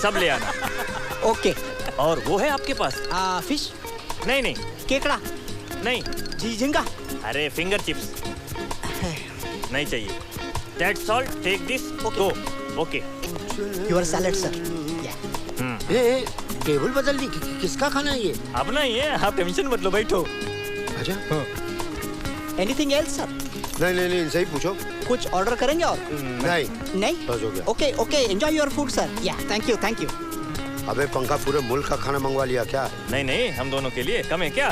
सब ले आना। ओके। और वो है आपके पास? फिश? नहीं नहीं। केकड़ा? नहीं। झींगा? अरे फिंगर चिप्स नहीं चाहिए। That's all. Take this. Go. Okay. Your salad, sir. Table बदल दी। किसका खाना है ये? अपना ही है, आप टेंशन मत लो, बैठो। अच्छा। Anything else, sir? नहीं इनसे ही पूछो। कुछ ऑर्डर करेंगे और? नहीं। बस हो गया। Okay enjoy your food, sir. Yeah, thank you. अबे पंखा पूरे मुल्क का खाना मंगवा लिया क्या? नहीं हम दोनों के लिए कम है क्या?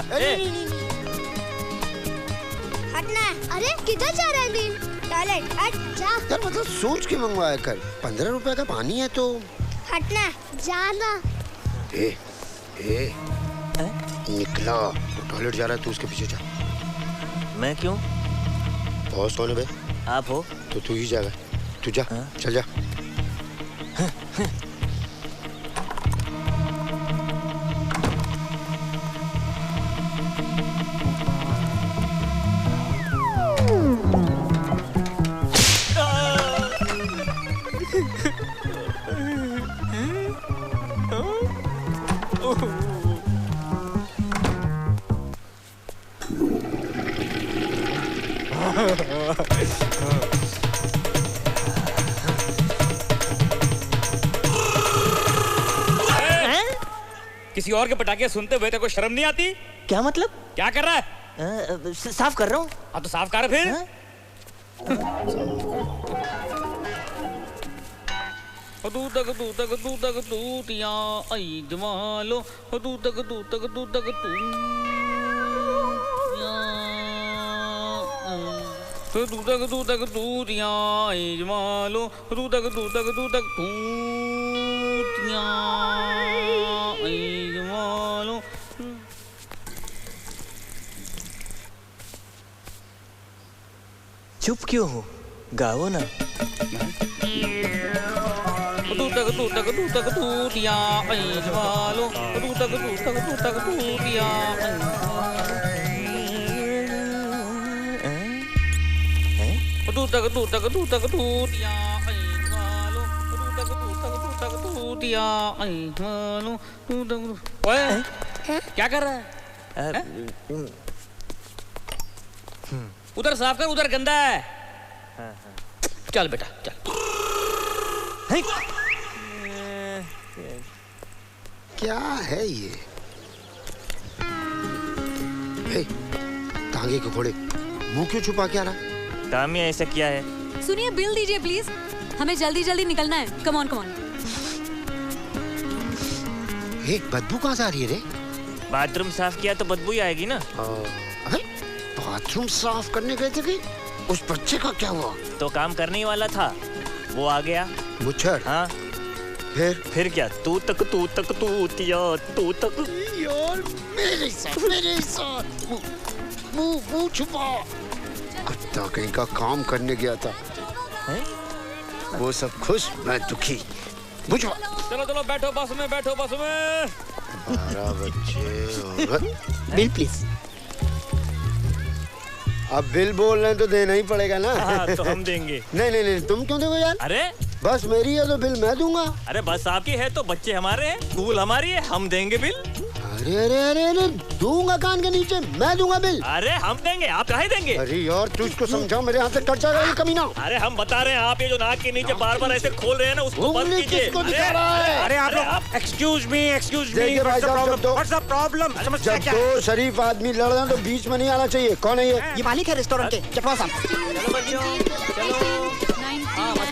हटना। अरे किधर जा रहा है दिल? टॉयलेट हट जा। यार मतलब सोच के मंगवाया कर। 15 रुपए का पानी है तो। हटना जाना। निकला तो टॉयलेट जा रहा है, तू उसके पीछे जा। मैं क्यों? बॉस कौन है बे? आप हो तो तू ही जाएगा। तू जा। चल जा। किसी और के पटाखे सुनते हुए तेरे को शर्म नहीं आती? क्या मतलब? क्या कर रहा है? साफ कर रहा हूँ। हाँ तो साफ कर फिर। तू तक तूतिया आई जमालो तू तक तू तक तूतिया आई जमालो तू तक तूतिया आई जमालो। चुप क्यों हो? गाओ ना। तू तक तूतिया आई जमालो तू तक तूतिया तू तक तूतिया आई जमालो तू तक तूतिया आई जमालो तू तक। ओए क्या कर रहा है? उधर साफ कर, उधर गंदा है। चल बेटा चल। क्या है ये? तांगे के घोड़े मुंह क्यों छुपा के आ रहा? तामिया ऐसा किया है। सुनिए, बिल दीजिए प्लीज, हमें जल्दी जल्दी निकलना है। कम ऑन बदबू कहाँ से आ रही है रे? बाथरूम साफ किया तो बदबू ही आएगी ना। बाथरूम साफ करने गए थे कि उस बच्चे का क्या हुआ? तो काम करने ही वाला था, वो आ गया। मुच्छर? हाँ। फिर क्या? तू तक तूतिया तू तक। यार मेरे साथ मुंह छुपा। कुत्ता कहीं का काम करने गया था। वो सब खुश, मैं दुखी। बुझवा। चलो बैठो बस में। 12 बच्चे। Bill please. अब बिल बोल रहे हैं तो देना ही पड़ेगा ना। हाँ, तो हम देंगे। नहीं तुम क्यों दोगे यार? अरे बस मेरी है तो बिल मैं दूंगा। अरे बस आपकी है तो बच्चे हमारे हैं, स्कूल हमारी है, हम देंगे बिल। अरे दूंगा कान के नीचे, मैं दूंगा बिल। अरे हम देंगे, आप काहे देंगे? अरे यार तू इसको समझाओ, मेरे हाथ से कट जाएगा ये कमीना। अरे हम बता रहे हैं, आप ये जो नाक के नीचे बार ऐसे खोल रहे हैं ना, उसको बंद कीजिए। अरे आप लोग excuse me what's the problem? जब दो शरीफ आदमी लड़ रहे हैं तो बीच में नहीं आना चाहिए। कौन है ये मालिक है रेस्टोरेंट के, चटवा साहब। चलो बच्चों चलो।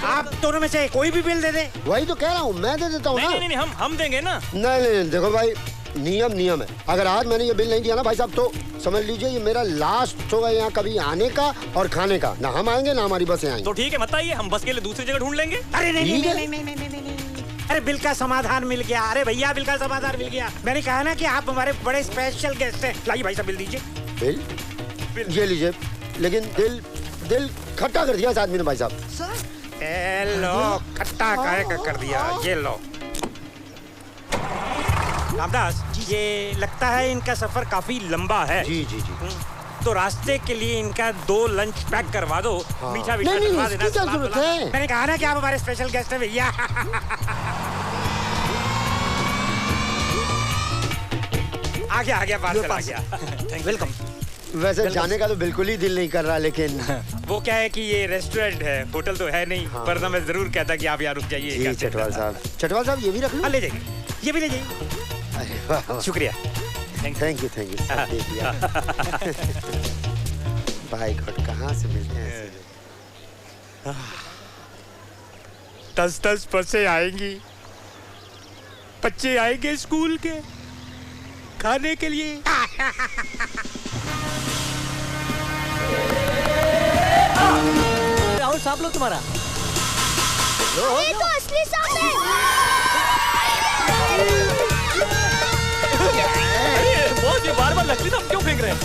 आप दोनों में से कोई भी बिल दे दे। वही तो कह रहा हूँ, मैं दे देता हूँ ना। नहीं हम देंगे ना। नहीं देखो भाई, नियम है। अगर आज मैंने ये बिल नहीं दिया ना भाई साहब, तो समझ लीजिए ये मेरा लास्ट शो है यहाँ कभी आने का और खाने का। ना हम आएंगे ना हमारी बसें आएंगी। तो ठीक है, मत आइए, हम बस के लिए दूसरी जगह ढूंढ लेंगे। अरे नहीं। अरे बिल का समाधान मिल गया। अरे भैया बिल का समाधान मिल गया। मैंने कहा ना कि आप हमारे बड़े स्पेशल गेस्ट हैं। लाइए भाई साहब बिल दीजिए। बिल ये लीजिए। लेकिन दिल खट्टा कर दिया इस आदमी ने भाई साहब। लो खट्टा काहे का कर दिया, ये लो। रामदास, ये लगता है इनका सफर काफी लंबा है। जी तो रास्ते के लिए इनका 2 लंच पैक करवा दो। मीठा नहीं, करवा देना। क्या जरूरत है? मैंने कहा ना कि आप हमारे स्पेशल गेस्ट हैं भैया। आ गया पार्सल आ गया। वेलकम। वैसे जाने का तो बिल्कुल ही दिल नहीं कर रहा, लेकिन वो क्या है कि ये रेस्टोरेंट है, होटल तो है नहीं, वरना मैं जरूर कहता कि आप यहाँ रुक जाइए। जी चटवाल साहब ये भी रख लो। हाँ, ले जाइए, ये भी ले जाइए। अरे वाह, शुक्रिया। थैंक यू सब दे दिया। भाई गॉड, कहाँ से मिलते हैं ऐसे लोग? 10-10 बसें आएंगी, बच्चे आएंगे स्कूल के खाने के लिए। राहुल सांप लो तुम्हारा। ये तो असली सांप है। बॉस, ये बार-बार नकली सांप क्यों फेंक रहे हैं?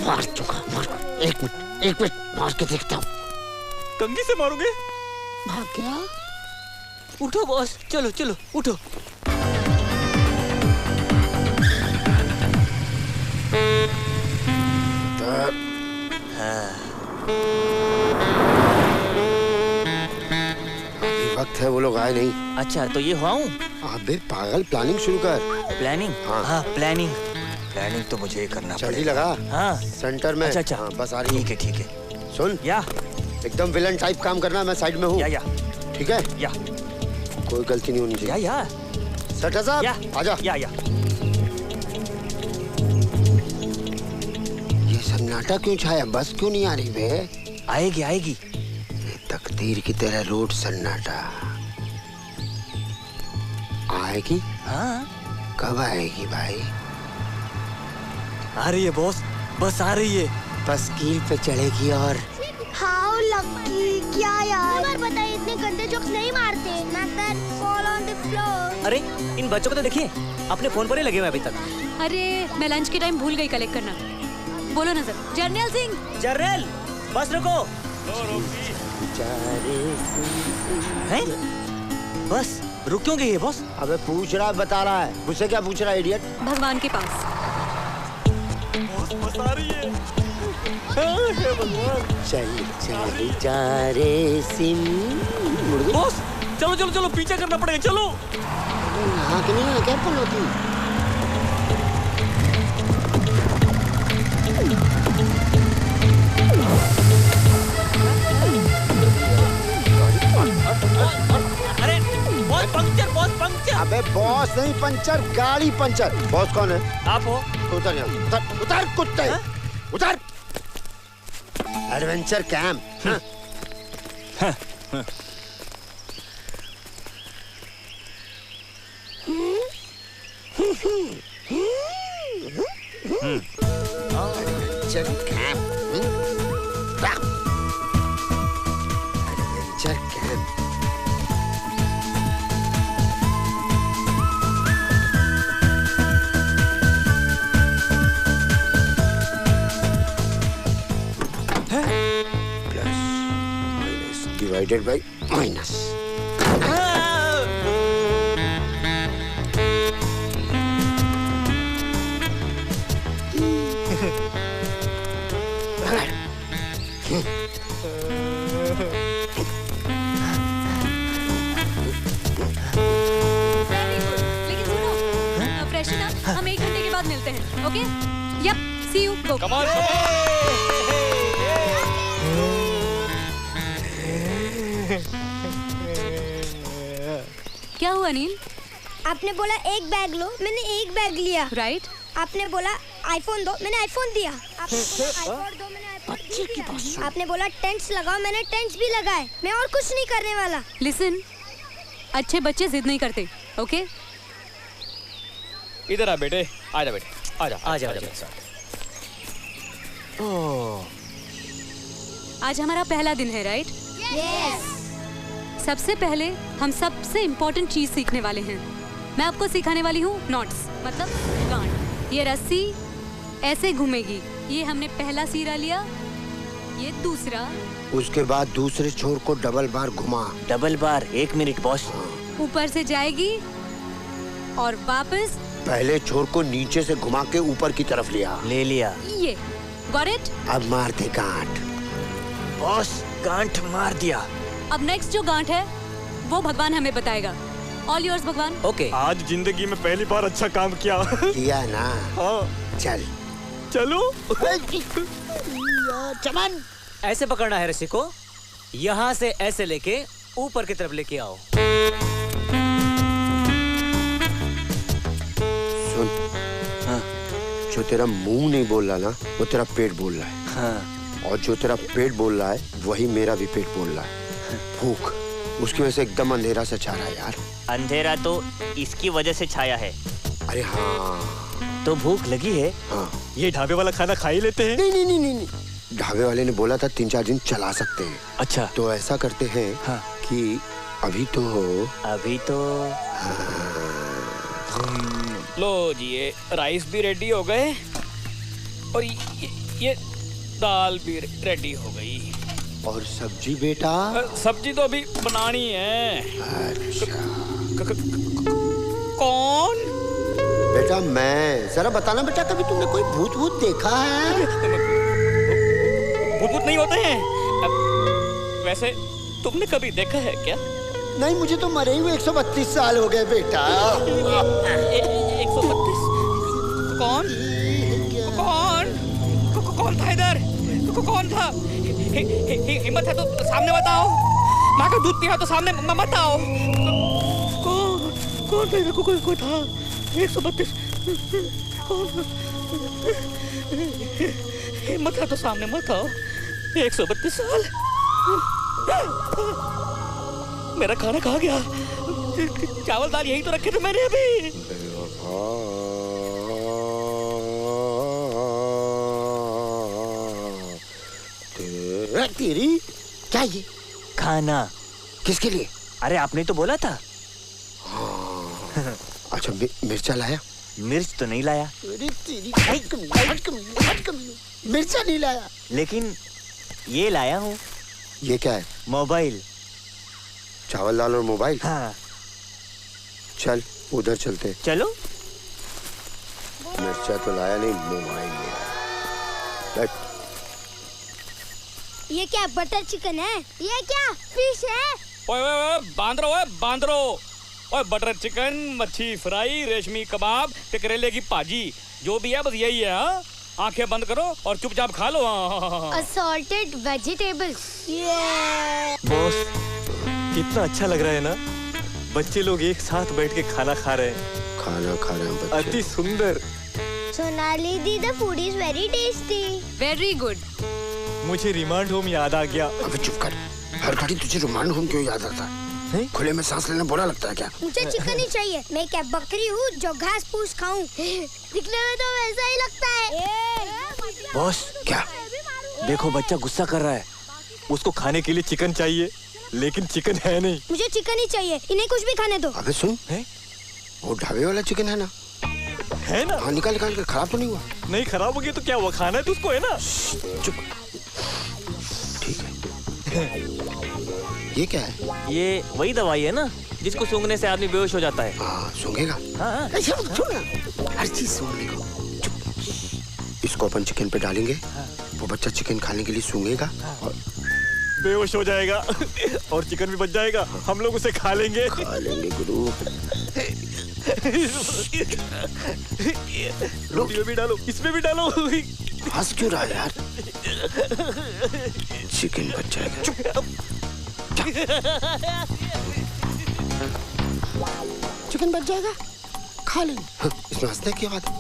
मार चुका, मार। एक मिनट मार के देखता हूँ। कंघी से मारोगे? भाग गया। उठो बॉस, चलो चलो उठो। अभी वक्त है, वो लोग आए नहीं। अच्छा तो ये हुआ हूँ। अबे पागल, प्लानिंग शुरू कर। प्लानिंग? हाँ। प्लानिंग तो मुझे ही करना पड़ेगा। जल्दी लगा। हाँ सेंटर में। अच्छा। हाँ, बस आ रही है। ठीक है। सुन, या एकदम विलन टाइप काम करना, मैं साइड में हूँ। या ठीक है? या कोई गलती नहीं होनी चाहिए। या सट्टा साहब, आजा। या ये सन्नाटा क्यों छाया? बस क्यों नहीं आ रही बे? आएगी। ये तकदीर की तरह रोड सन्नाटा आएगी। हाँ, कब आएगी भाई? आ रही है बॉस, बस आ रही है। बस कील पे चढ़ेगी और हाउ लकी। क्या यार, बार बताइए, इतने गंदे जोक्स नहीं मारते। नतर फॉल ऑन द फ्लोर। अरे इन बच्चों को तो देखिए, अपने फोन पर ही लगे हुए अभी तक। अरे मैं लंच के टाइम भूल गई कलेक्ट करना। बोलो ना सर। जर्नल सिंह। जर्नल, बस रुको। हैं? बस रुक क्यों गई है बॉस? अबे पूछ रहा है, बता रहा है। मुझसे क्या पूछ रहा है इडियट? भगवान के पास। बस आ रही है। चल जा रे सिम। बॉस चलो पीछे करना पड़ेगा, चलो। हाँ कि नहीं, क्या पनौती? अरे बॉस पंक्चर। अबे बॉस नहीं, पंचर, गाड़ी पंचर। बॉस कौन है? आप हो। उतर यहाँ, उतर कुत्ते, उतर। Adventure camp. Adventure camp. Adventure camp. Divided by minus. लेकिन सुनो, फ्रेशन अप हम 1 घंटे के बाद मिलते हैं। Okay? Yup, see you. Go. Come on. क्या हुआ नील? आपने बोला एक बैग लो, मैंने एक बैग लिया। राइट। आपने बोला आईफोन दो, मैंने आईफोन दिया। आपने बोला आईपॉड दो, मैंने आईपॉड दिया। आपने बोला टेंट्स लगाओ, मैंने टेंट्स भी लगाए। मैं और कुछ नहीं करने वाला। लिसन, अच्छे बच्चे जिद नहीं करते। ओके? इधर आ बेटे, आजा बेटे, आजा। ओह, आज हमारा पहला दिन है, राइट? यस। सबसे पहले हम सबसे इम्पोर्टेंट चीज सीखने वाले हैं। मैं आपको सिखाने वाली हूँ नॉट्स, मतलब गांठ। ये रस्सी ऐसे घूमेगी। ये हमने पहला सीरा लिया, ये दूसरा। उसके बाद दूसरे छोर को डबल बार घुमा। डबल बार? 1 मिनट बॉस। ऊपर से जाएगी और वापस पहले चोर को नीचे से घुमा के ऊपर की तरफ लिया। ले लिया। ये गॉट इट। अब मार दे गांठ। बॉस गांठ मार दिया। अब नेक्स्ट जो गांठ है वो भगवान हमें बताएगा। ऑल योर्स भगवान। ओके। आज जिंदगी में पहली बार अच्छा काम किया। किया ना। हाँ। चल चलो। चमन ऐसे पकड़ना है रस्सी को, यहाँ से ऐसे लेके ऊपर की तरफ लेके आओ। सुन। हाँ। जो तेरा मुंह नहीं बोल रहा ना, वो तेरा पेट बोल रहा है। हाँ। और जो तेरा पेट बोल रहा है वही मेरा भी पेट बोल रहा है। भूख, उसकी वजह से एकदम अंधेरा सा छा रहा है यार। अंधेरा तो इसकी वजह से छाया है। अरे हाँ। तो भूख लगी है। हाँ। ये ढाबे वाला खाना खा ही लेते हैं। नहीं। ढाबे वाले ने बोला था 3-4 दिन चला सकते हैं। अच्छा। तो ऐसा करते हैं हाँ। कि अभी तो लो जी, ये राइस भी रेडी हो गए और ये दाल भी रेडी हो गई। और सब्जी बेटा? सब्जी तो अभी बनानी है। अच्छा। कौन? बेटा मैं। जरा बताना बेटा, कभी तुमने कोई भूत देखा है? भूत नहीं होते हैं। वैसे तुमने कभी देखा है क्या? नहीं, मुझे तो मरे हुए 132 साल हो गए बेटा। 132? कौन था इधर? कौन था? हिम्मत है तो सामने बताओ। माँ का दूध पिया तो सामने मत आओ। कौन था? कोई था 132। हिम्मत है तो सामने मत आओ। 132 साल। मेरा खाना कहाँ गया? चावल दाल यही तो रखे थे मैंने अभी। तेरी क्या ये खाना? किसके लिए? अरे आपने तो बोला था। अच्छा मिर्चा लाया? मिर्च तो नहीं लाया। अरे तेरी मिर्चा नहीं लाया। लेकिन ये लाया हूँ। ये क्या है? मोबाइल। चावल दाल और मोबाइल? हाँ। चल उधर चलते। चलो। मिर्चा तो लाया नहीं, मोबाइल लिया। बैठ। ये क्या बटर चिकन है? ये क्या फिश है? ओए बांदरो। ओए बटर चिकन, मच्छी फ्राई, रेशमी कबाब, करेले की भाजी, जो भी है बस यही है। हाँ? आंखें बंद करो और चुपचाप खा लो। Assorted vegetables. बॉस कितना अच्छा लग रहा है ना, बच्चे लोग एक साथ बैठ के खाना खा रहे हैं। खाना खा रहे हैं बच्चे। अति सुंदर। Sonali di, the food is very tasty. Very good. मुझे रिमांड होम याद आ गया। अबे चुप कर। हर घड़ी तुझे रिमांड होम क्यों याद आता है? खुले में सांस लेना बुरा लगता है क्या? मुझे चिकन ही चाहिए। मैं क्या बकरी हूँ जो घास फूस खाऊं? दिखने में तो वैसा ही लगता है। बॉस क्या? देखो बच्चा गुस्सा कर रहा है। उसको खाने के लिए चिकन चाहिए, लेकिन चिकन है नहीं। मुझे चिकन ही चाहिए, इन्हें कुछ भी खाने दो। अबे सुन, वो ढाबे वाला चिकन है ना? है ना? हाँ निकाल कर। खराब तो नहीं हुआ? नहीं खराब हो गया तो क्या हुआ, खाना है तो उसको, है ना? चुप। ठीक है। ये क्या है? ये वही दवाई है ना जिसको सूंघने से आदमी बेहोश हो जाता है। हाँ सूंघेगा। हाँ। हर चीज सूंघने को। चुप। इसको अपन चिकन पे डालेंगे। वो बच्चा चिकन खाने के लिए सूंघेगा और बेहोश हो जाएगा और चिकन भी बच जाएगा। हम लोग उसे खा लेंगे। गुरु। रोटी भी डालो, इसमें भी डालो। हंस क्यों रहा है यार? चिकन बच जाएगा। चिकन बच जाएगा, खा लेंगे। हाँ, इसमें हंसने की बात है।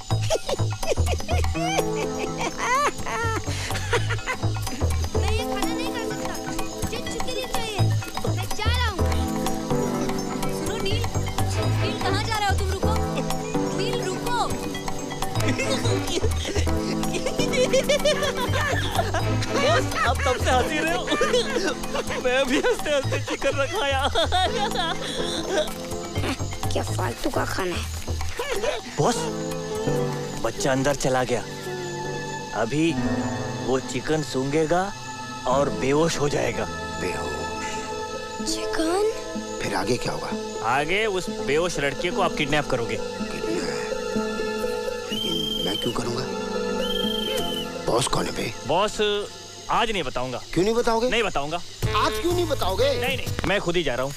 मैं ये खाना नहीं खा सकता, मुझे चिकन ही चाहिए। मैं जा रहा हूँ। सुनो नील, कहाँ जा रहे हो तुम? रुको नील, रुको। अब तब से हंसी रहे हो। मैं भी हंसते हंसते चिकन रखाया। क्या फालतू का खाना है। बॉस बच्चा अंदर चला गया। अभी वो चिकन सूंघेगा और बेहोश हो जाएगा। बेहोश? चिकन? फिर आगे क्या होगा? आगे उस बेहोश लड़के को आप किडनैप करोगे। मैं क्यों करूंगा? बॉस कौन है बे? बॉस आज नहीं बताऊंगा। क्यों नहीं बताओगे? नहीं बताऊंगा। आज क्यों नहीं बताओगे? नहीं, मैं खुद ही जा रहा हूँ।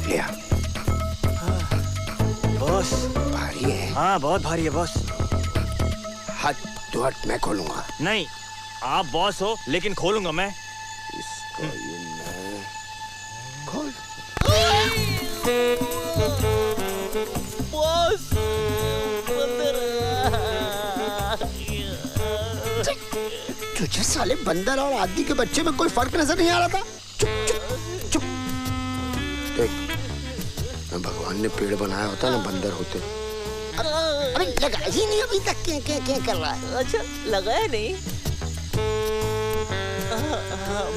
लिया। बॉस भारी है। हाँ बहुत भारी है बॉस। हट तो हट, मैं खोलूंगा। नहीं, आप बॉस हो लेकिन खोलूंगा मैं। इसको ये मैं खोल। बॉस तुझे साले बंदर और आदमी के बच्चे में कोई फर्क नजर नहीं आ रहा था? चुप चुप चुप। देख, भगवान ने पेड़ बनाया होता ना बंदर होते। अरे लगा ही नहीं अभी तक। क्या कर रहा है? अच्छा लगाया नहीं।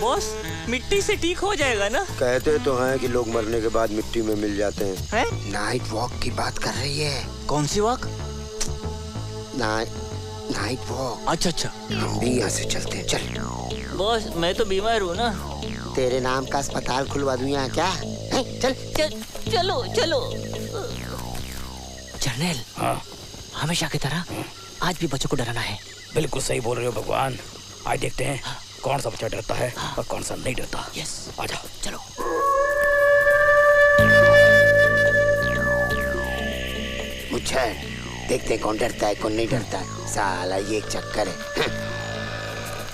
बॉस मिट्टी से ठीक हो जाएगा ना? कहते तो हैं कि लोग मरने के बाद मिट्टी में मिल जाते हैं। है? नाइट वॉक की बात कर रही है। कौन सी वॉक? Night walk. अच्छा अच्छा, हम भी यहाँ से चलते हैं, चल। बॉस मैं तो बीमार हूँ ना। तेरे नाम का अस्पताल खुलवा दूं यहाँ क्या? चल चलो चलो। जनरल, हाँ हमेशा की तरह आज भी बच्चों को डराना है। बिल्कुल सही बोल रहे हो भगवान। आज देखते हैं कौन सा बच्चा डरता है और कौन सा नहीं डरता। यस, आजा चलो। मुझे देखते हैं कौन डरता है कौन नहीं डरता है। साला ये एक चक्कर है।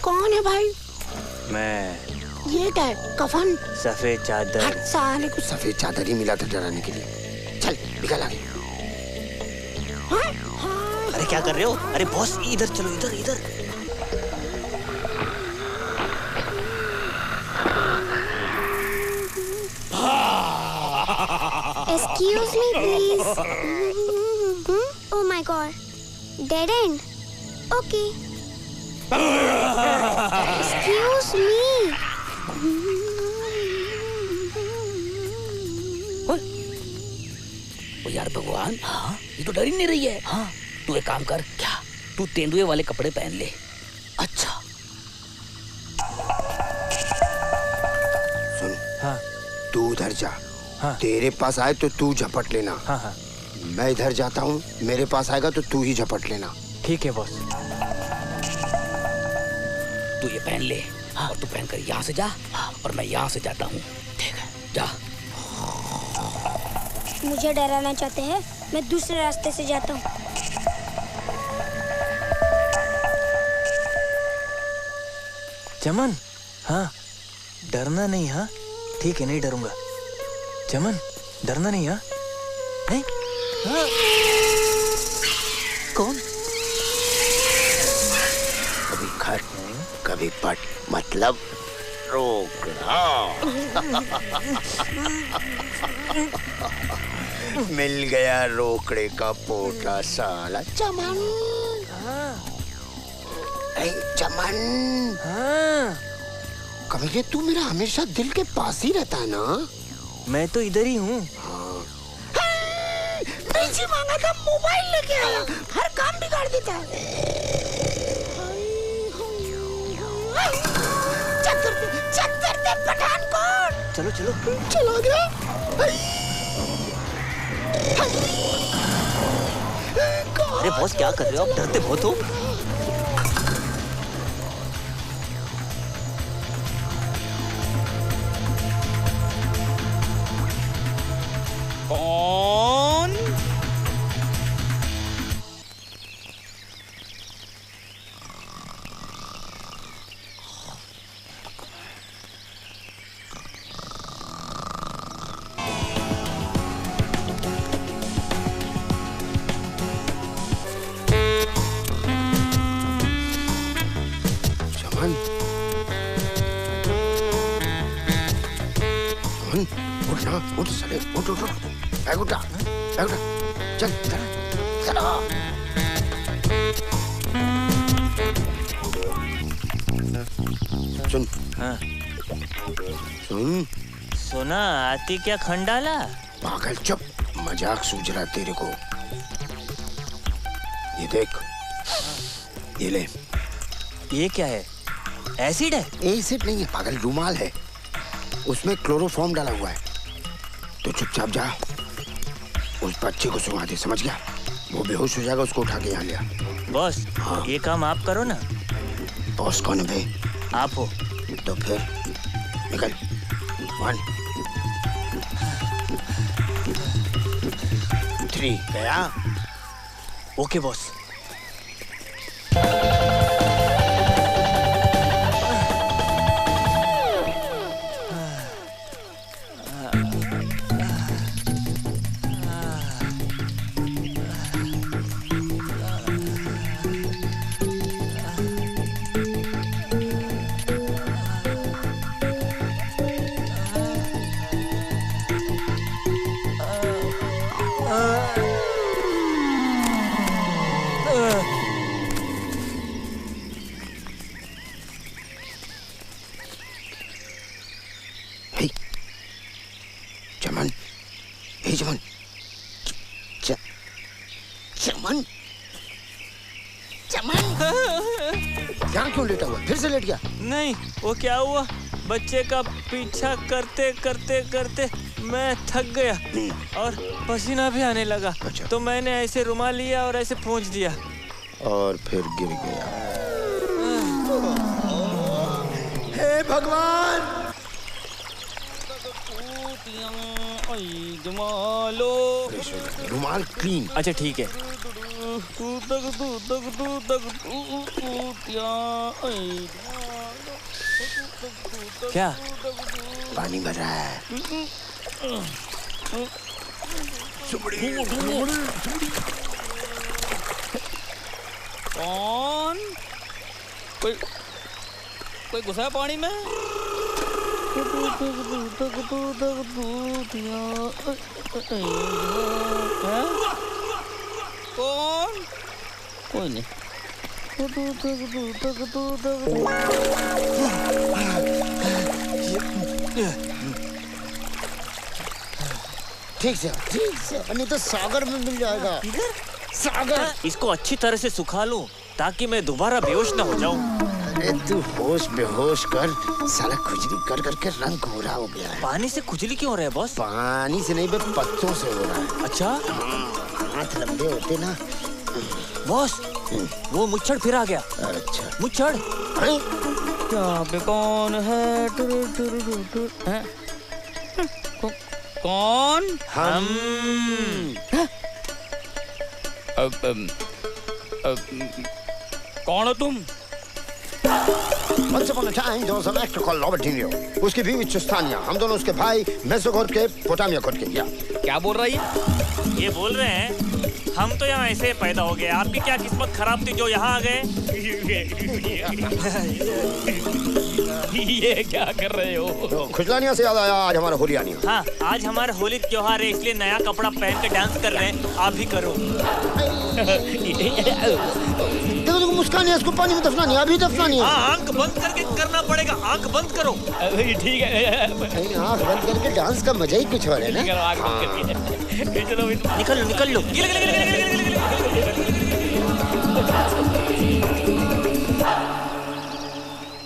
कौन है भाई? मैं ये क्या है? कफन? सफेद चादर। हट साले को। सफेद चादर ही मिला था डराने के लिए। चल निकल आगे। अरे क्या कर रहे हो? अरे बॉस इधर चलो, इधर इधर। Excuse me, please. Oh my God. Dead end. Okay. Excuse me. ओ यार भगवान, ये तो डर ही नहीं रही है। हाँ, तू एक काम कर। क्या? तू तेंदुए वाले कपड़े पहन ले। अच्छा। सुन, हाँ तू उधर जा। हाँ। तेरे पास आए तो तू झपट लेना। हाँ हाँ मैं इधर जाता हूँ, मेरे पास आएगा तो तू ही झपट लेना। ठीक है बॉस। तू ये पहन ले। हाँ। और तू पहन कर यहाँ से जा। हाँ। और मैं यहाँ से जाता हूँ। ठीक है, जा। मुझे डराना चाहते हैं? मैं दूसरे रास्ते से जाता हूँ। चमन, हाँ डरना नहीं। हाँ ठीक है, नहीं डरूंगा। चमन डरना नहीं। हाँ नहीं? हाँ। कौन? कभी खट कभी पट, मतलब रोकना। मिल गया रोकड़े का पोटा साला। चमन, चमन, हाँ कभी तू मेरा हमेशा दिल के पास ही रहता है ना? मैं तो इधर ही हूँ। पैसे मांगा था, मोबाइल लेके आया, हर काम बिगाड़ देता है। चक्कर दे पठानकोट। चलो चलो। चला गया। अरे बॉस क्या कर रहे हो आप? डरते बहुत हो। कौन? चमन, उठ ना, उठ साले, उठ उठ उठ। बैग उठा, बैग उठा। चल चल चलो। सुन। हाँ सुन। सुना, आती क्या खंडाला? पागल चुप, मजाक सूझ रहा तेरे को। ये देख, ये ले। ये क्या है? एसिड है? एसिड नहीं है पागल, रुमाल है, उसमें क्लोरोफॉर्म डाला हुआ है। तो चुपचाप जा, उस बच्चे को सुला दे, समझ गया? वो बेहोश हो जाएगा, उसको उठा के यहाँ ले आ। बॉस, हाँ। ये काम आप करो ना। बॉस कौन है भाई? आप हो। तो फिर निकल। 1 3 गया। Okay boss. चमन, हे चमन, चमन, चमन, यहाँ क्यों लेटा हुआ? फिर से लेट गया? नहीं, वो क्या हुआ, बच्चे का पीछा करते करते करते मैं थक गया और पसीना भी आने लगा। अच्छा। तो मैंने ऐसे रुमाल लिया और ऐसे पोंछ दिया और फिर गिर गया। हे भगवान! रुमाल क्लीन। अच्छा ठीक है। क्या? पानी भर रहा है। कौन? कोई घुसा है पानी में? कौन? कोई नहीं। ठीक से, नहीं तो सागर में मिल जाएगा। सागर। इसको अच्छी तरह से सुखा लूं ताकि मैं दोबारा बेहोश ना हो जाऊं। अरे तू होश बेहोश कर, साला खुजली कर करके रंग गोरा हो गया है। पानी से खुजली क्यों हो रहा है बॉस? पानी से नहीं बे, पत्तों से हो रहा है। अच्छा, हाथ लंबे होते ना बॉस। वो मुच्छड़ फिर आ गया। अच्छा, मुच्छड़। अरे यहाँ पे कौन है? कौन? हम। कौन हो तुम? Once upon a time there was an actor called Robert De Niro. उसकी बीवी चुस्तानिया, हम दोनों उसके भाई मेसोगोर के पोटामिया कोट के। क्या बोल रहा है ये बोल रहे हैं हम तो यहाँ ऐसे पैदा हो गए, आपकी क्या किस्मत खराब थी जो यहाँ आ गए। ये क्या कर रहे हो? तो खुजलानिया से याद आया, आज हमारा होली आनी। हाँ, आज हमारा होली त्योहार है, इसलिए नया कपड़ा पहन के डांस कर रहे हैं। आप भी करो। देखो देखो, मुस्कान है, इसको पानी में दफनानी है, अभी दफनानी है। हाँ, आंख बंद करके करना पड़ेगा, आंख बंद करो। ठीक है। आंख बंद करके डांस का मजा ही कुछ और है ना। निकल लो, निकल लो।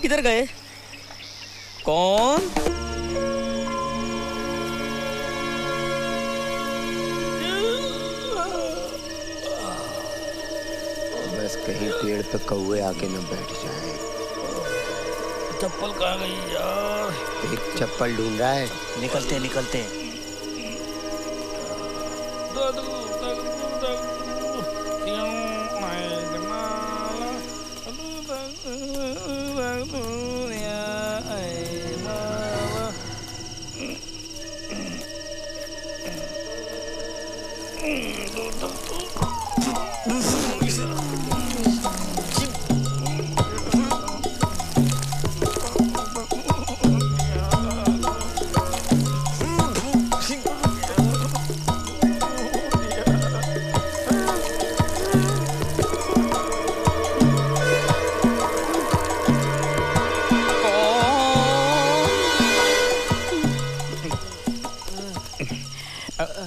किधर गए? कौन? बस कहीं पेड़ पे कौवे आके न बैठ जाए। चप्पल कहाँ गई यार? एक चप्पल ढूंढ रहा है। निकलते निकलते।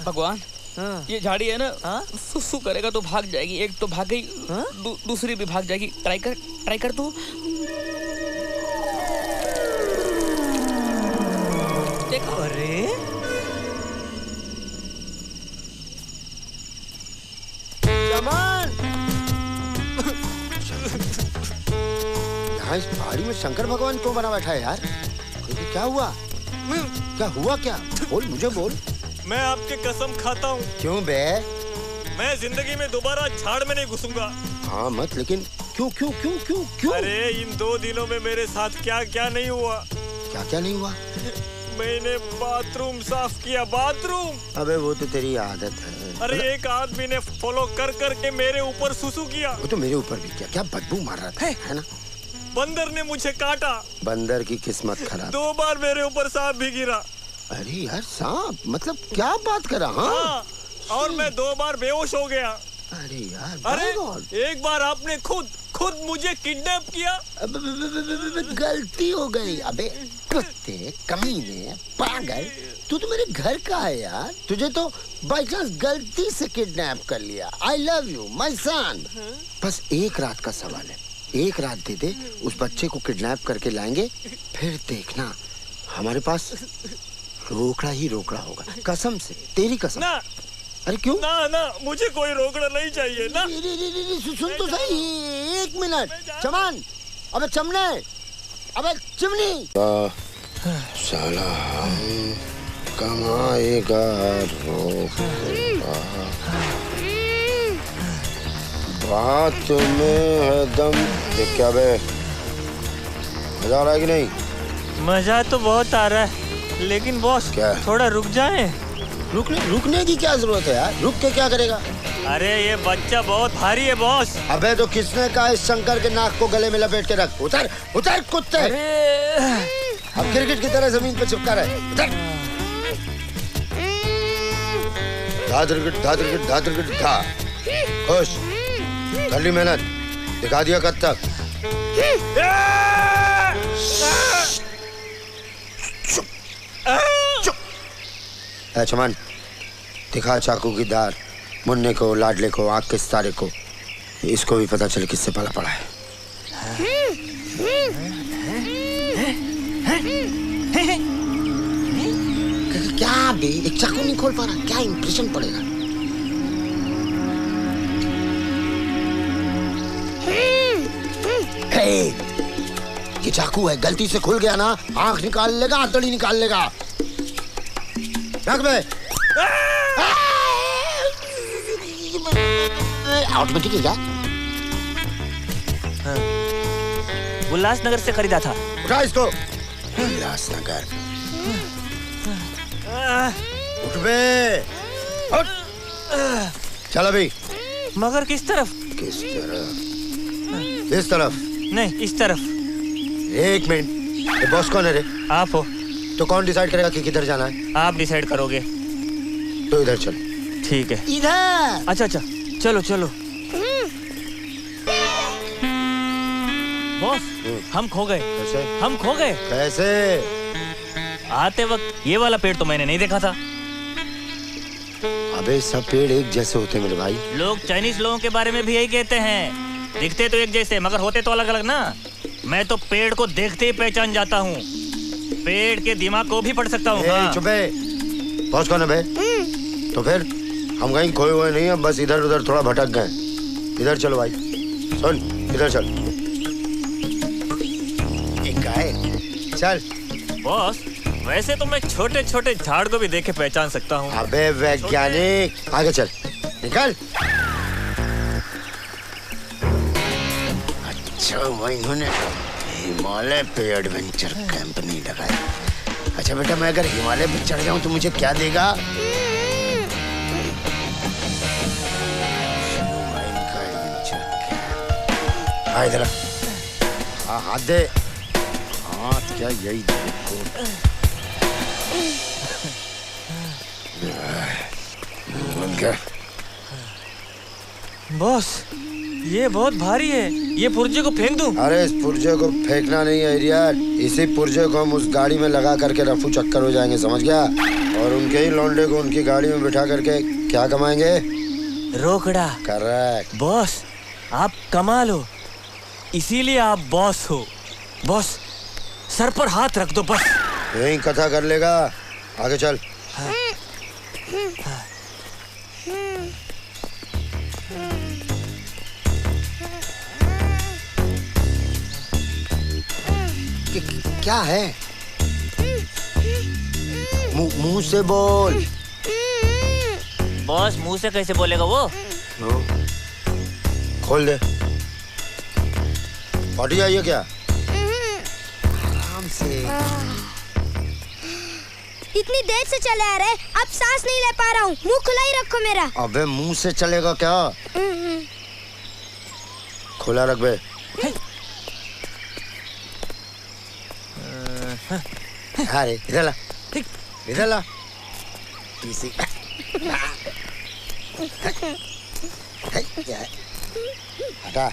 भगवान, ये झाड़ी है ना, सुसु करेगा तो भाग जाएगी। एक तो भाग गई, दूसरी भी भाग जाएगी। ट्राई कर तू। देखो। अरे चमन, यहाँ इस पहाड़ी में शंकर भगवान क्यों बना बैठा है यार? क्या हुआ? क्या हुआ क्या? बोल, मुझे बोल। मैं आपके कसम खाता हूँ। क्यों बे? मैं जिंदगी में दोबारा झाड़ में नहीं घुसूंगा। हाँ मत, लेकिन क्यों क्यों क्यों क्यों क्यों? अरे इन 2 दिनों में मेरे साथ क्या क्या नहीं हुआ। क्या क्या नहीं हुआ? मैंने बाथरूम साफ किया, बाथरूम। अबे वो तो तेरी आदत है। अरे एक आदमी ने फॉलो कर करके मेरे ऊपर सुसु किया। वो तो मेरे ऊपर भी किया। क्या बदबू मार रहा था, है ना? बंदर ने मुझे काटा। बंदर की किस्मत खराब। 2 बार मेरे ऊपर सांप भी गिरा। अरे यार सांप, मतलब क्या बात कर रहा? हाँ? और मैं 2 बार बेहोश हो गया। अरे यार, अरे एक बार आपने खुद मुझे किडनैप किया। गलती हो गई। अबे कुत्ते, कमीने, पागल, तू तो मेरे घर का है यार। तुझे तो बाय चांस गलती से किडनैप कर लिया। I love you my son. बस एक रात का सवाल है, एक रात दे दे, उस बच्चे को किडनैप करके लाएंगे, फिर देखना हमारे पास रोकड़ा ही रोकड़ा होगा। कसम से, तेरी कसम। ना। अरे क्यों? ना मुझे कोई रोकड़ा नहीं चाहिए ना। सुन तो सही, 1 मिनट। चमन, अबे चमने, अबे चिमनी। साला हम कमाएगा रोकड़ा, बात में है दम। देख क्या बे, मजा आ रहा है कि नहीं? मजा तो बहुत आ रहा है, लेकिन बॉस क्या? थोड़ा रुक जाए। रुकने की क्या जरूरत है यार? रुक के क्या करेगा? अरे ये बच्चा बहुत भारी है बॉस। अबे तो किसने कहा इस शंकर के नाक को गले में लपेट के रख? उतर उतर कुत्ते। अब क्रिकेट की तरह जमीन पे चिपका रहे। उतर। धादरगट धादरगट धादरगट धा। खुश कर ली मेहनत, दिखा दिया कब तक। चमन, दिखा चाकू की धार, मुन्ने को, लाडले को, आँख के सितारे को। इसको भी पता चले किससे पाला पड़ा है। क्या बे, एक चाकू नहीं खोल पा रहा? क्या इंप्रेशन पड़ेगा? ये चाकू है, गलती से खुल गया ना, आँख निकाल लेगा, हथेली निकाल लेगा। रख बे। ऑटोमेटिक है क्या? उल्लासनगर से खरीदा था। उठा इसको। उल्लासनगर। उठ बे, उठ। चल अभी। मगर किस तरफ? किस तरफ? इस तरफ नहीं, इस तरफ। 1 मिनट, ये बॉस कौन है रे? आप हो। तो कौन डिसाइड करेगा कि किधर जाना है? आप डिसाइड करोगे। तो इधर चल। ठीक है। इधर। अच्छा, चलो चलो। बॉस, हम खो गए। कैसे? हम खो गए। कैसे? आते वक्त ये वाला पेड़ तो मैंने नहीं देखा था। अबे सब पेड़ एक जैसे होते हैं मेरे भाई। लोग चाइनीज लोगों के बारे में भी यही कहते हैं, दिखते तो एक जैसे मगर होते तो अलग अलग ना। मैं तो पेड़ को देखते ही पहचान जाता हूँ, पेड़ के दिमाग को भी पढ़ सकता हूँ। हाँ। चुप है। बॉस कौन है बे? तो फिर हम कहीं खोए हुए नहीं है, बस इधर उधर थोड़ा भटक गए। इधर चलो भाई। सुन, इधर चल। एक गाय। चल। बॉस, वैसे तो मैं छोटे छोटे झाड़ को भी देखे पहचान सकता हूँ। अबे वैज्ञानिक, आगे चल, निकल। अच्छा वही इन्होंने हिमालय पे एडवेंचर कैंप नहीं लगाया। अच्छा बेटा, मैं अगर हिमालय पे चढ़ जाऊं तो मुझे क्या देगा? हाँ इधर हाँ, हाथ दे। हाथ क्या, यही देखो। क्या? बॉस, ये बहुत भारी है, ये पुर्जे को फेंक दूं? अरे इस पुर्जे को फेंकना नहीं है यार, इसी पुर्जे को हम उस गाड़ी में लगा करके रफू चक्कर हो जाएंगे, समझ गया? और उनके ही लौंडे को उनकी गाड़ी में बिठा करके क्या कमाएंगे? रोकड़ा। करेक्ट। बॉस, आप कमाल हो, इसीलिए आप बॉस हो। बॉस, सर पर हाथ रख दो बस। यही कथा कर लेगा। आगे चल। क्या है? मुंह से बोल। बॉस मुंह से कैसे बोलेगा वो? खोल दे। पॉटी चाहिए क्या? आराम से। इतनी देर से चले आ रहे, अब सांस नहीं ले पा रहा हूँ। मुंह खुला ही रखो मेरा। अबे मुंह से चलेगा क्या? खुला रख बे। अरे इधर ला, इधर ला। हटा।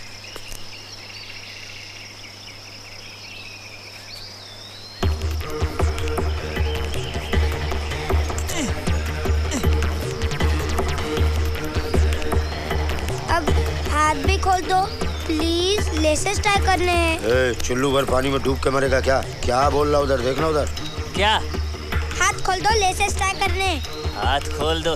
अब हाथ भी खोल दो प्लीज, लेसेस टाई करने हैं। चुल्लू भर पानी में डूब के मरेगा क्या? क्या बोल रहा उधर? देखना उधर। क्या? हाथ खोल दो, लेसेस टाई करने। हाथ खोल दो।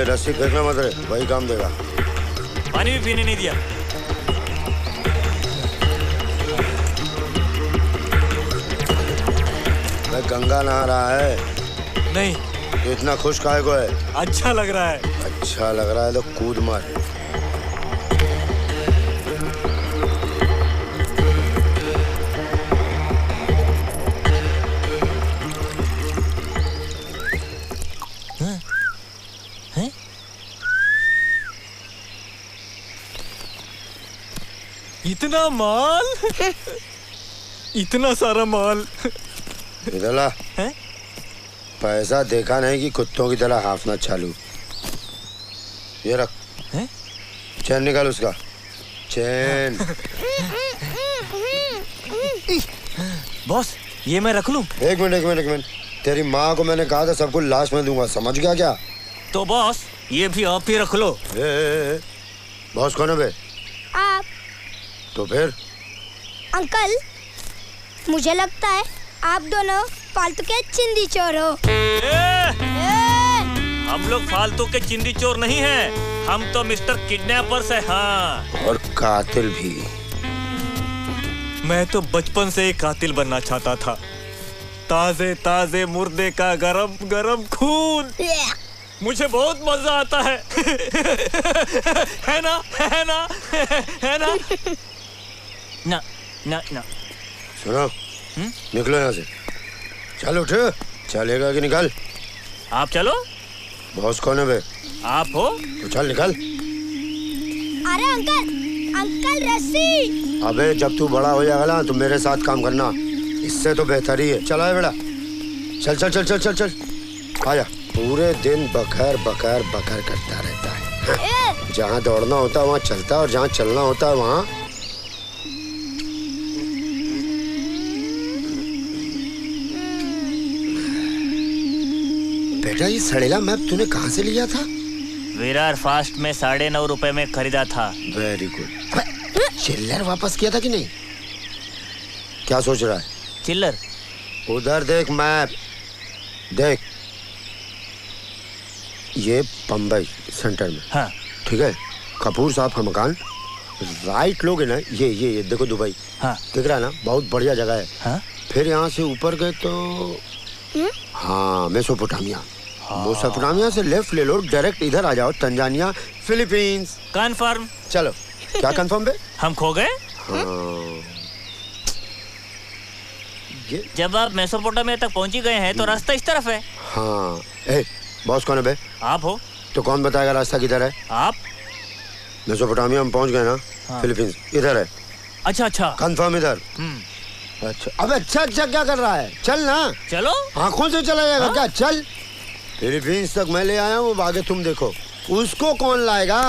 रस्सी फेंकना मत रे, वही काम देगा। पानी भी पीने नहीं दिया। मैं गंगा नहा रहा है। नहीं। तो इतना खुश काहे को है? अच्छा लग रहा है। अच्छा लग रहा है तो कूद मार। इतना माल? इतना सारा माल? इधर ला। पैसा देखा नहीं कि कुत्तों की तरह हाफना चालू। ये रख। चैन निकाल उसका। चैन। बॉस ये मैं रख लूं? एक मिनट। तेरी माँ को मैंने कहा था सब कुछ लास्ट में दूंगा, समझ गया क्या? तो बॉस ये भी आप ही रख लो। बॉस कौन है बे? आप। तो फिर? अंकल मुझे लगता है आप दोनों फालतू के चिंदी चोर हो। हम लोग फालतू के चिंदी चोर नहीं हैं, हम तो मिस्टर किडनैपर्स है। हाँ। और कातिल भी। मैं तो बचपन से ही कातिल बनना चाहता था। ताजे ताजे मुर्दे का गरम गरम खून, मुझे बहुत मजा आता है। है ना? ना ना ना। सुनो, निकलो यहाँ से। चल उठ। चलेगा कि निकल? आप चलो। बॉस कौन है बे? आप हो। तो चल निकल। अरे अंकल रस्सी। अबे जब तू बड़ा हो जाएगा ना तो मेरे साथ काम करना, इससे तो बेहतर ही है। चला है बेटा। चल। आजा। पूरे दिन बकर करता रहता है। जहाँ दौड़ना होता है वहाँ चलता है, और जहाँ चलना होता है वहाँ। बेटा ये सड़ेला मैप तूने कहाँ से लिया था? विरार फास्ट में 9.5 रुपए में खरीदा था। Very good. चिल्लर वापस किया था कि नहीं? क्या सोच रहा है? चिल्लर? उधर देख मैप देख। ये बम्बई सेंटर में। हाँ। ठीक है। कपूर साहब का मकान राइट लोगे ना, ये देखो दुबई। हाँ। दिख रहा है ना, बहुत बढ़िया जगह है। हाँ? फिर यहाँ से ऊपर गए तो हाँ मेसोपोटामिया। मेसोपोटामिया से लेफ्ट ले लो, डायरेक्ट इधर आ जाओ, तंजानिया, फिलीपींस। कंफर्म। चलो। क्या कंफर्म बे? हम खो गए। हाँ। जब आप मेसोपोटामिया तक पहुंची गए हैं तो रास्ता इस तरफ है। हाँ। बॉस कौन है बे? आप हो। तो कौन बताएगा रास्ता किधर है? आप। मेसोपोटामिया में पहुंच गए ना। हाँ। फिलीपींस इधर है। अच्छा। कंफर्म इधर। अच्छा। अबे अच्छा क्या कर रहा है? चल ना। चलो। आंखों से चला जाएगा क्या? चल। फिलीपींस तक मैं ले आया हूँ, आगे तुम देखो उसको कौन लाएगा।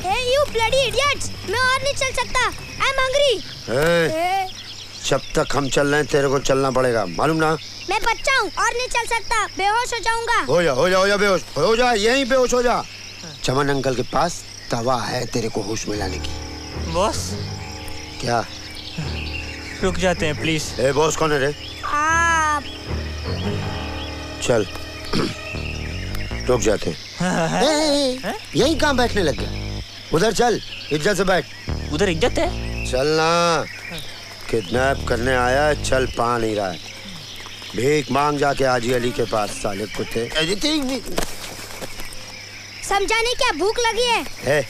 Hey you bloody idiots! मैं और नहीं चल सकता। I'm hungry। जब तक हम चल रहे हैं तेरे को चलना पड़ेगा, मालूम ना? मैं बच्चा हूँ और नहीं चल सकता, बेहोश हो जाऊंगा। हो जा बेहोश हो जा, यहीं बेहोश हो जा। चमन अंकल के पास दवा है तेरे को होश में लाने की। बॉस क्या? रुक जाते हैं प्लीज। ए बॉस कौन है रे? आप। चल रुक जाते हैं। यही कहाँ बैठने लग गया? उधर चल, इज्जत से बैठ। उधर इज्जत है? चलना। किडनैप करने आया है, चल पा नहीं रहा है। भीख मांग जाके हाजी अली के पास, साले कुत्ते। समझा नहीं क्या भूख लगी है? ए,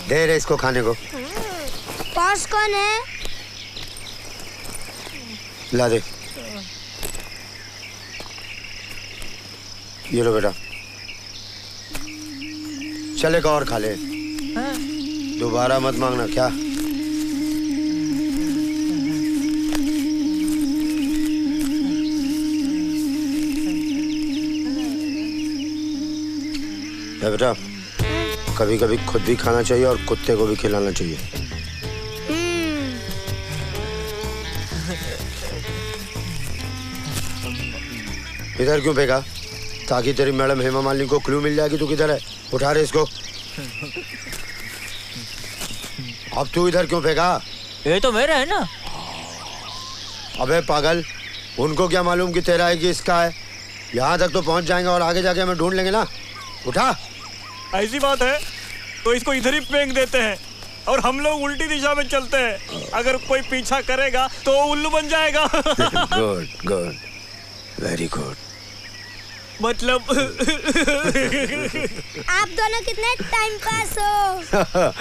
दे रे इसको खाने को। बॉस कौन है? ला दे। ये लो बेटा, चले का और खा ले। दोबारा मत मांगना। क्या? बेटा, कभी कभी खुद भी खाना चाहिए और कुत्ते को भी खिलाना चाहिए। इधर क्यों फेंका? ताकि तेरी मैडम हेमा मालिनी को क्लू मिल जाएगी तू किधर है। उठा रहे इसको। अब तू इधर क्यों फेंका? ये तो मेरा है ना। अबे पागल, उनको क्या मालूम कि तेरा है कि इसका है। यहाँ तक तो पहुँच जाएंगे और आगे जाके हमें ढूंढ लेंगे ना। उठा। ऐसी बात है तो इसको इधर ही फेंक देते हैं और हम लोग उल्टी दिशा में चलते हैं। अगर कोई पीछा करेगा तो उल्लू बन जाएगा। Good good, very good. मतलब आप दोनों कितने टाइम पास हो।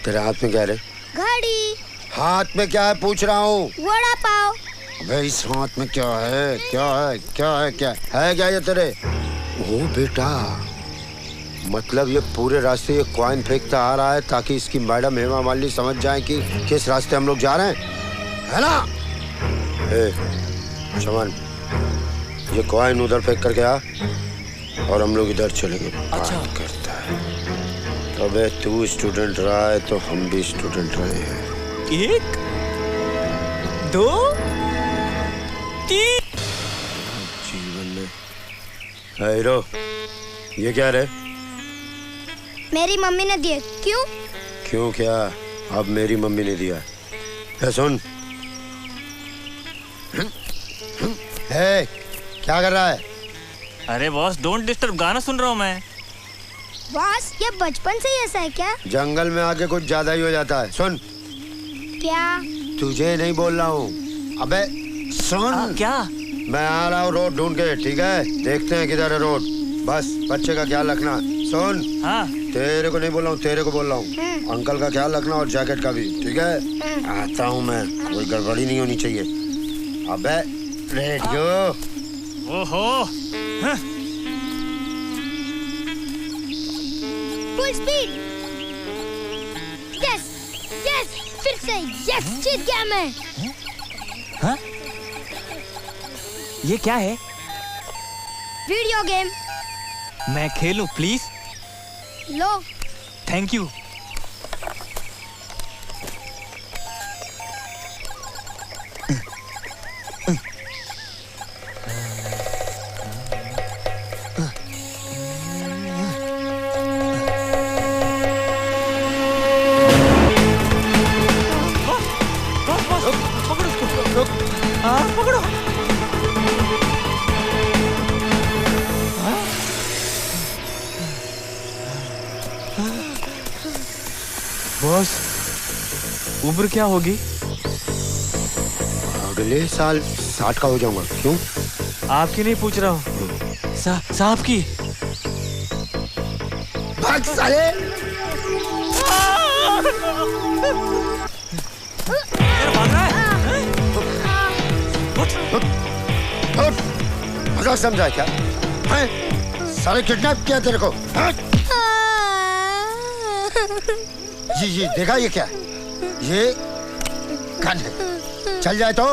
तेरे हाथ में क्या है? घड़ी। हाथ में क्या है पूछ रहा हूँ। वड़ा पाव। अबे इस हाथ में क्या है? क्या है? क्या है? क्या है? क्या ये तेरे? ओ बेटा, मतलब ये पूरे रास्ते ये कॉइन फेंकता आ रहा है ताकि इसकी मैडम हेमा मालिनी समझ जाए कि किस रास्ते हम लोग जा रहे हैं, है ना? चमन, ये कॉइन उधर फेंक करके आ और हम लोग इधर चलेंगे। अच्छा करता है। अबे तू स्टूडेंट रहा है तो हम भी स्टूडेंट रहे हैं। 1 2 3। जीवन में हीरो, ये क्या रे? मेरी मम्मी ने दिए। क्यों? क्यों क्या? अब मेरी मम्मी ने दिया है। सुन, हे, क्या कर रहा है? अरे बॉस डोंट डिस्टर्ब, गाना सुन रहा हूँ मैं। बॉस ये बचपन से ही ऐसा है क्या? जंगल में आके कुछ ज्यादा ही हो जाता है। सुन। क्या? तुझे नहीं बोल रहा हूँ। अबे सुन। क्या? मैं आ रहा हूँ रोड ढूंढ के, ठीक है? देखते हैं किधर है रोड। बस बच्चे का ख्याल रखना। सुन। हाँ। तेरे को नहीं बोल रहा हूँ, तेरे को बोल रहा हूँ। अंकल का ख्याल रखना और जैकेट का भी, ठीक है? आता हूँ मैं, कोई गड़बड़ी नहीं होनी चाहिए। अबे रेडियो। ओहो। Full speed. यस यस, फिर से यस, जीत गया मैं। हाँ? ये क्या है? Video game. मैं खेलूं प्लीज? लो। Thank you. पकड़ो। बॉस, उम्र क्या होगी? अगले साल 60 का हो जाऊंगा। क्यों? आपकी नहीं पूछ रहा हूँ, साहब की। भाग साले। मजाक समझा क्या? सारे किडनैप किया तेरे को? जी देखा ये क्या? ये गन है। चल जाए तो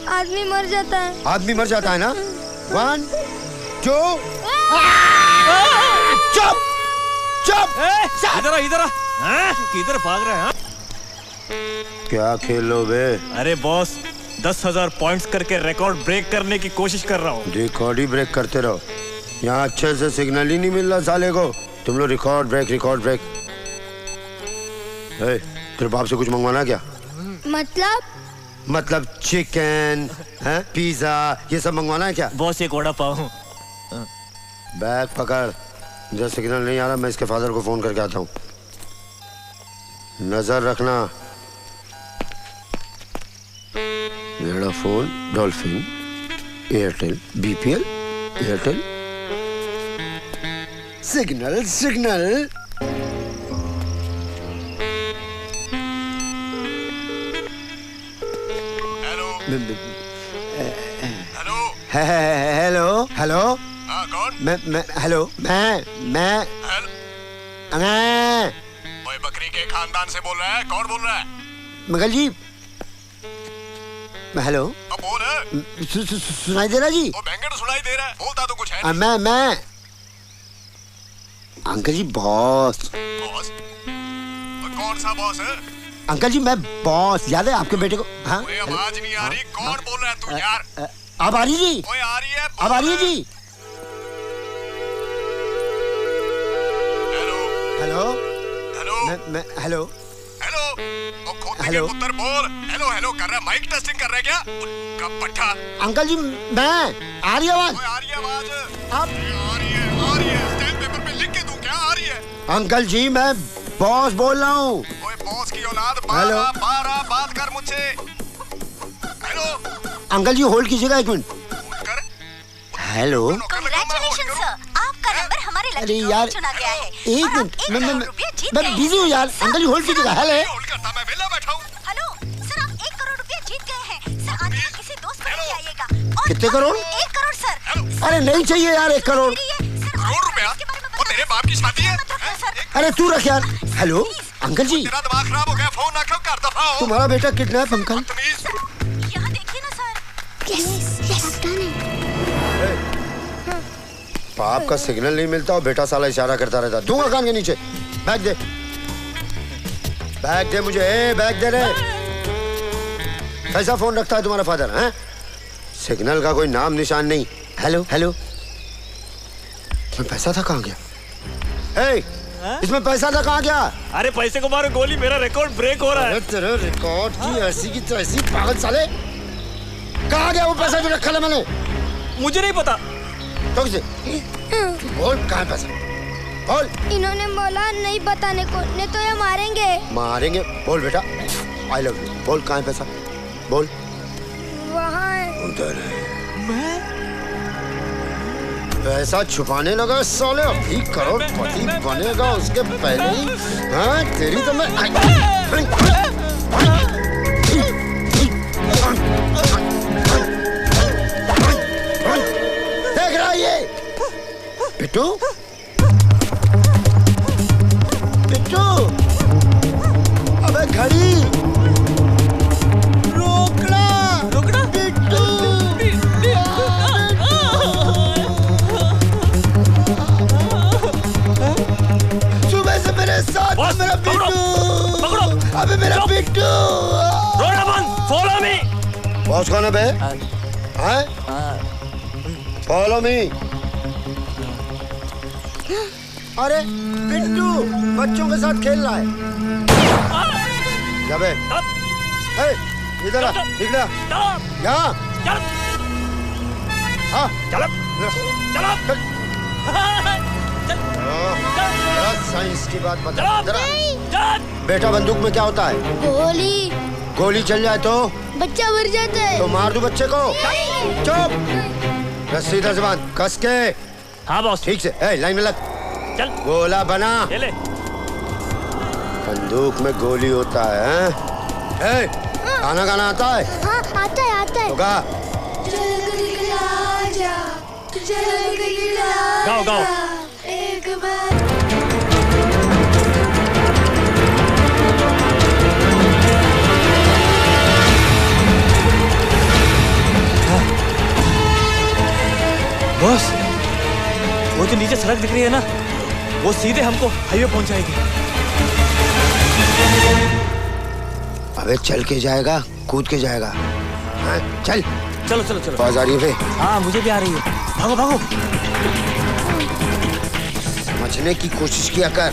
आदमी मर जाता है। आदमी मर जाता है ना? 1 2। चुप चुप। इधर किधर भाग रहे हैं? क्या खेलो बे? अरे बॉस, 10,000 पॉइंट्स करके रिकॉर्ड ब्रेक करने की कोशिश कर रहा हूँ। रिकॉर्ड ही ब्रेक करते रहो। यहाँ अच्छे से सिग्नल ही नहीं मिल रहा साले को। तुम लोग रिकॉर्ड ब्रेक। तेरे बाप से कुछ मंगवाना क्या? मतलब चिकन, पिज्जा, ये सब मंगवाना है क्या? बॉस एक वड़ा पाव। बैग पकड़। जब सिग्नल नहीं आ रहा मैं इसके फादर को फोन करके आता हूँ। नजर रखना। मेरा phone dolphin, Airtel, BPL, Airtel, signal. Hello. मैं कोई बकरी के खानदान से बोल रहा है? कौन बोल रहा है? मंगल जी। हेलो। बोल। सुनाई दे रहा जी? बैंगन सुनाई दे रहा है, बोलता तो कुछ है। मैं अंकल जी बॉस। कौन सा बॉस है? अंकल जी मैं बॉस, याद है आपके बेटे को? हाँ आवाज नहीं आ रही, कौन बोल रहा है तू यार? अब आ रही जी? आ रही है। अब आ रही है जी? हेलो। हेलो। पुत्र बोल। हेलो कर रहा है, माइक टेस्टिंग कर रहा है क्या? उनका पट्टा। अंकल जी मैं आ रही आवाज? आ रही है आवाज। आ रही है। स्टैम्प पेपर पे लिख के दूं क्या? आ रही है। अंकल जी मैं बॉस बोल रहा हूँ। बॉस की औलाद, बारह बात कर मुझसे। हेलो। अंकल जी होल्ड कीजिएगा 1 मिनट। हेलो। कांग्रेचुलेशन सर, आपका नंबर हमारे लकी ड्रॉ में चुना गया है। 1 मिनट मैं बिजी हूँ यार। अंकल जी होल्ड कीजिएगा। हेलो सर, आप 1 करोड़ रुपया जीत गए हैं सर। आज किसी दोस्त को लेके आइएगा। कितने करोड़? 1 करोड़ सर। अरे नहीं चाहिए यार 1 करोड़। करोड़ रुपया? वो तेरे बाप की शादी है? अरे तू रख यार। हेलो अंकल जी। तेरा दिमाग खराब हो गया, फोन ना कर, दफा हो। तुम्हारा बेटा किडनैप अंकल। यहाँ देखिए ना सर। यस बाप का सिग्नल नहीं मिलता और बेटा साला इशारा करता रहता। दूंगा कान के नीचे। बैग दे मुझे। बैग दे रे। कैसा फोन रखता है तुम्हारा फादर? हैं? सिग्नल का कोई नाम निशान नहीं। हेलो। इसमें पैसा था कहाँ गया? इसमें पैसा था कहाँ गया? अरे पैसे को मारो गोली, मेरा रिकॉर्ड ब्रेक हो रहा है। तेरे रिकॉर्ड की ऐसी की तैसी पागल साले। कहाँ गया वो पैसा जो रखा है मैंने? मुझे नहीं पता। तो किसे? बोल कहाँ है पैसा? बोल। इन्होंने बोला नहीं बताने को, नहीं तो ये मारेंगे। बोल बेटा, आई लव यू। बोल कहाँ है पैसा? बोल। वहाँ है। उधर है। पैसा छुपाने लगा साले। अभी करोड़पति बनेगा उसके पहले ही। हाँ तेरी तो मैं देख रहा ये पिट्टू। अबे घड़ी रोकना पिट्टू। सुबह से मेरे साथ मेरा पिट्टू। अबे मेरा पिट्टू। रोना बंद। Follow me. बॉस कौन है बे? Follow me. अरे पिट्टू बच्चों के साथ खेल रहा है। इधर आ, यहाँ। हाँ चल। साइंस की बात बता। बेटा बंदूक में क्या होता है? गोली चल जाए तो बच्चा मर जाता है। तो मार दूं बच्चे को? चुप। रस्सी इधर से बांध कस के। हाँ बॉस। ठीक से। लाइन में लग। चल। गोला बना। ले। बंदूक में गोली होता है। गाना आता है? हाँ आता है। तो गा। गाओ। एक बार बॉस, वो जो नीचे सड़क दिख रही है ना, वो सीधे हमको हाईवे पहुंचाएगी। अबे चल के जाएगा, कूद के जाएगा। हाँ, चल। चलो। आवाज आ रही है? हाँ मुझे भी आ रही है। भागो। समझने की कोशिश किया कर।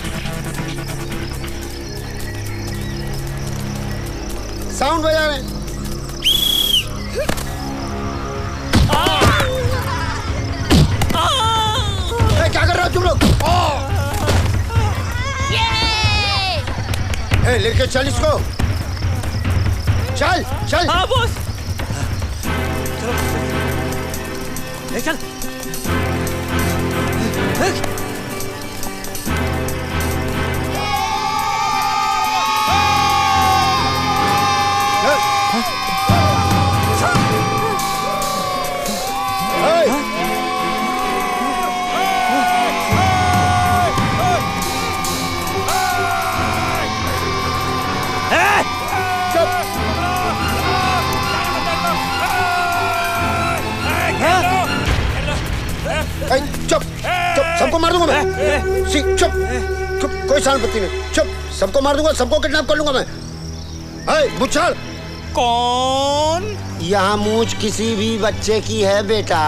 साउंड बजा रहे। क्या कर रहे हो तुम लोग? लेके चल इसको। चल चल। हाँ बॉस। चलो ले चल। चुप चुप, सबको मार दूंगा मैं। चुप चुप, कोई शांति नहीं। चुप, सबको मार दूंगा, सबको किडनैप कर लूंगा मैं। बुच्छाड़। कौन? यहाँ मूंछ किसी भी बच्चे की है बेटा।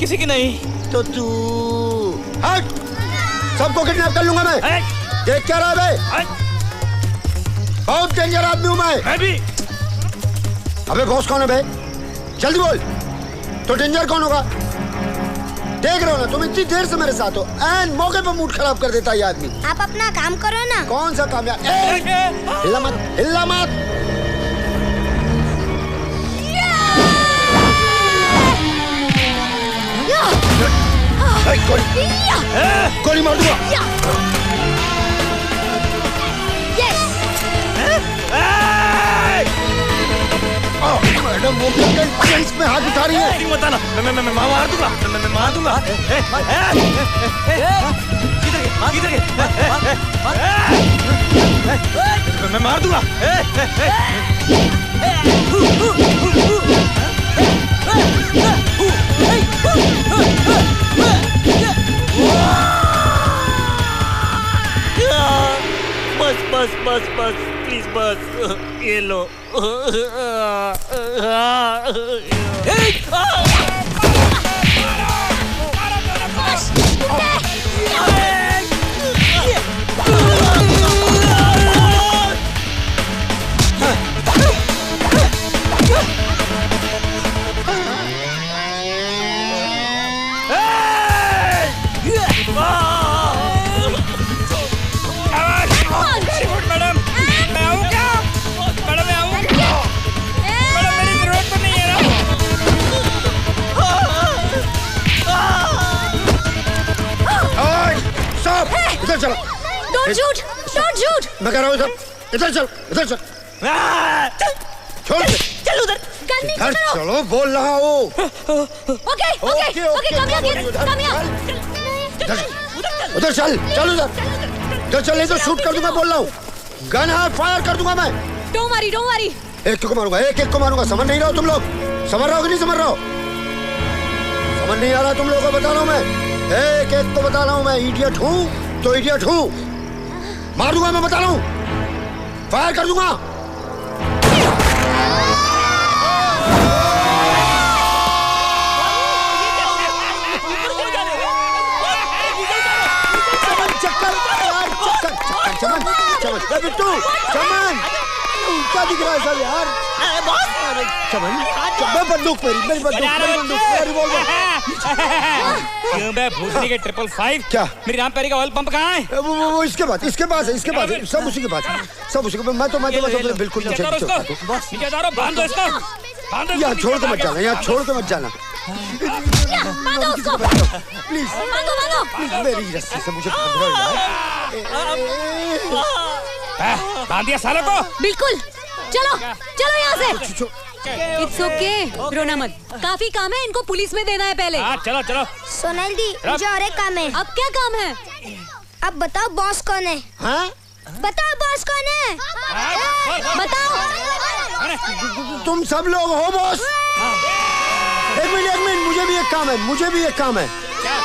किसी की नहीं। तो तू हट, सबको किडनैप कर लूंगा मैं। देख क्या रहा है बे? बहुत डेंजर आदमी हूँ मैं भी। अबे बॉस कौन है बे? जल्दी बोल। तो डेंजर कौन होगा? देख रहे हो ना, तुम इतनी देर से मेरे साथ हो, एन मौके पे मूड खराब कर देता है ये आदमी। आप अपना काम करो ना। कौन सा काम यार? हिल्ला मत, हिल्ला मत। गोली मार दूंगा। मैडम वो इसमें हाथ उठा रही है। मत आना, मैं मार दूंगा, मैं मार दूंगा। किधर गए? मैं मार दूंगा। बस बस बस बस, प्लीज बस, ये लो। इधर चलो। Don't shoot! Don't shoot! मैं कह रहा हूँ इधर चल, इधर चल। चल उधर। इधर चलो, बोल रहा हूँ। Okay, come here. उधर चल, चल उधर। इधर चल, नहीं तो शूट कर दूंगा, बोल रहा हूँ। गन है, फायर कर दूंगा मैं। Don't worry. एक को मारूंगा, एक को मारूंगा। समझ नहीं रहा हो तुम लोग? समझ रहे हो कि नहीं समझ रहे हो? समझ नहीं आ रहा तुम लोगों को बता रहा हूँ मैं। एक को बता रहा हूँ मैं। इडियट हूँ तो इडियट हूँ। मार दूंगा मैं, बता रहा हूँ। फायर कर दूंगा। चमन बिट्टू, चमन उल्टा दिख रहा है सर यार। चमन, बंदूक मेरी रिवॉल्वर। क्यों बे भूसनी के 555? क्या? मेरी राम पेरी का ऑयल पंप कहाँ है? वो इसके पास है, सब उसी के पास है, सब उसी के पास। मैं तो बिल्कुल नहीं यार छोड़ के मत जाना, यहाँ छोड़ के मत जाना प्लीज। मेरी रस्सी से मुझे पकड़ो यार। बांध दिया साले को? बिल्कुल। चलो यहाँ से। इट्स ओके, रोना मत। काफी काम है, इनको पुलिस में देना है पहले। चलो। सोनल दी, मुझे और एक काम है। अब क्या काम है? अब बताओ बॉस कौन है? हाँ? बताओ बॉस कौन है? बताओ। तुम सब लोग हो बॉस? एक मिनट, मुझे भी एक काम है। क्या?